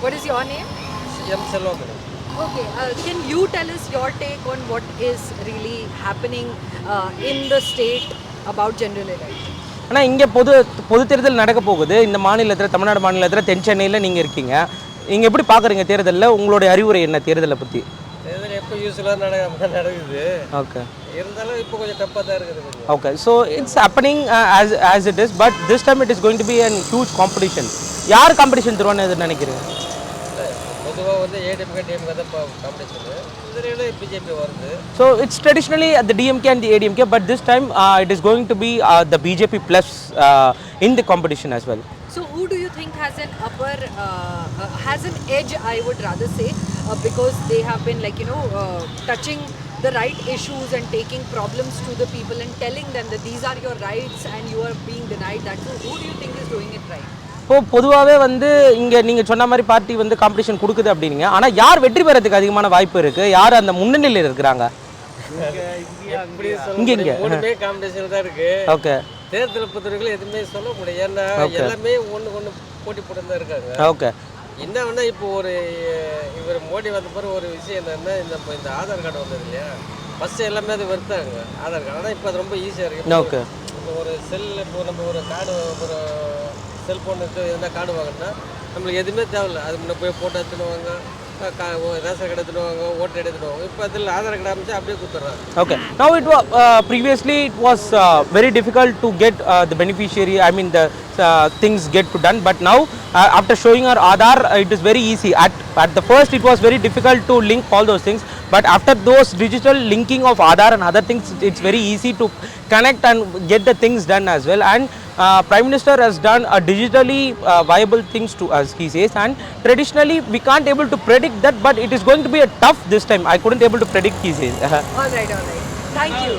What is your name? M. Selvam. Okay, can you tell us your take on what is really happening in the state about general election? ஆனால் இங்கே பொது தேர்தல் நடக்க போகுது. இந்த மாநிலத்தில், தமிழ்நாடு மாநிலத்தில் தென் சென்னையில் நீங்கள் இருக்கீங்க. நீங்கள் எப்படி பார்க்குறீங்க தேர்தலில்? உங்களுடைய அறிவுரை என்ன தேர்தலை பற்றி? தேர்தல் எப்போ யூஸ்வலாக நடக்குது. ஓகே, இருந்தாலும் இப்போ கொஞ்சம் டஃப்பாக தான் இருக்குது கொஞ்சம். Okay. So it's happening as it is, but this time it is going to be an huge competition. யார் காம்படிஷன் தருவான்னு நினைக்கிறீங்க? பொதுவாக வந்து ஏடிஎம்கே டிஎம்கே தான் காம்படிஷனு. இதில் பிஜேபி வருது. So it's traditionally at the DMK and the ADMK, but this time it is going to be the BJP plus in the competition as well. So who do you think has an upper, has an edge, I would rather say, because they have been touching the right issues and taking problems to the people and telling them that these are your rights and you are being denied that. So who do you think is doing it right? இப்போது பொதுவாகவே வந்து இங்கே நீங்கள் சொன்ன மாதிரி party வந்து competition கொடுக்குது அப்படின்னீங்க. ஆனால் யார் வெற்றி பெறதுக்கு அதிகமான வாய்ப்பு இருக்குது? யார் அந்த முன்னணியில் இருக்கிறாங்க? இங்கே மூணுமே காம்படிஷன் தான் இருக்குது. ஓகே. தேர்தல் பொறுத்தவரைக்கும் எதுவுமே சொல்ல முடியாது. ஏன்னா எல்லாமே ஒன்று போட்டி போட்டு தான் இருக்காங்க. ஓகே. என்னன்னா இப்போ இவர் மோடி வந்த பிறகு ஒரு விஷயம் என்னன்னா, இந்த ஆதார் கார்டு வந்தது இல்லையா, ஃபஸ்ட்டு எல்லாமே அது வருத்தாங்க ஆதார் கார்டு. ஆனால் இப்போ அது ரொம்ப ஈஸியாக இருக்குது. ஓகே. இப்போ ஒரு இப்போ நம்ம ஒரு கார்டு, ஒரு செல்ஃபோன் எதுனா கார்டு வாங்கினா நம்மளுக்கு எதுவுமே தேவையில்லை. அது முன்னே போய் ஃபோட்டோ எடுத்துன்னு வாங்க, ரேஷன் கார்டு எடுத்துன்னு வாங்க, ஓட்டர் எடுத்துன்னு வாங்க. இப்போ அதில் ஆதார் கார்டு அமைச்சு அப்படியே கொடுத்துட்றாங்க. Okay. Now previously it was very difficult to get the beneficiary. I mean the things get done. But now after showing our Aadhaar, it is very easy. At the first it was very difficult to link all those things. But after those digital linking of Aadhaar and other things, it's very easy to connect and get the things done as well. And Prime Minister has done a digitally viable things to us, he says. And traditionally we can't able to predict that, but it is going to be a tough this time. I couldn't able to predict, he says. All right. Thank you.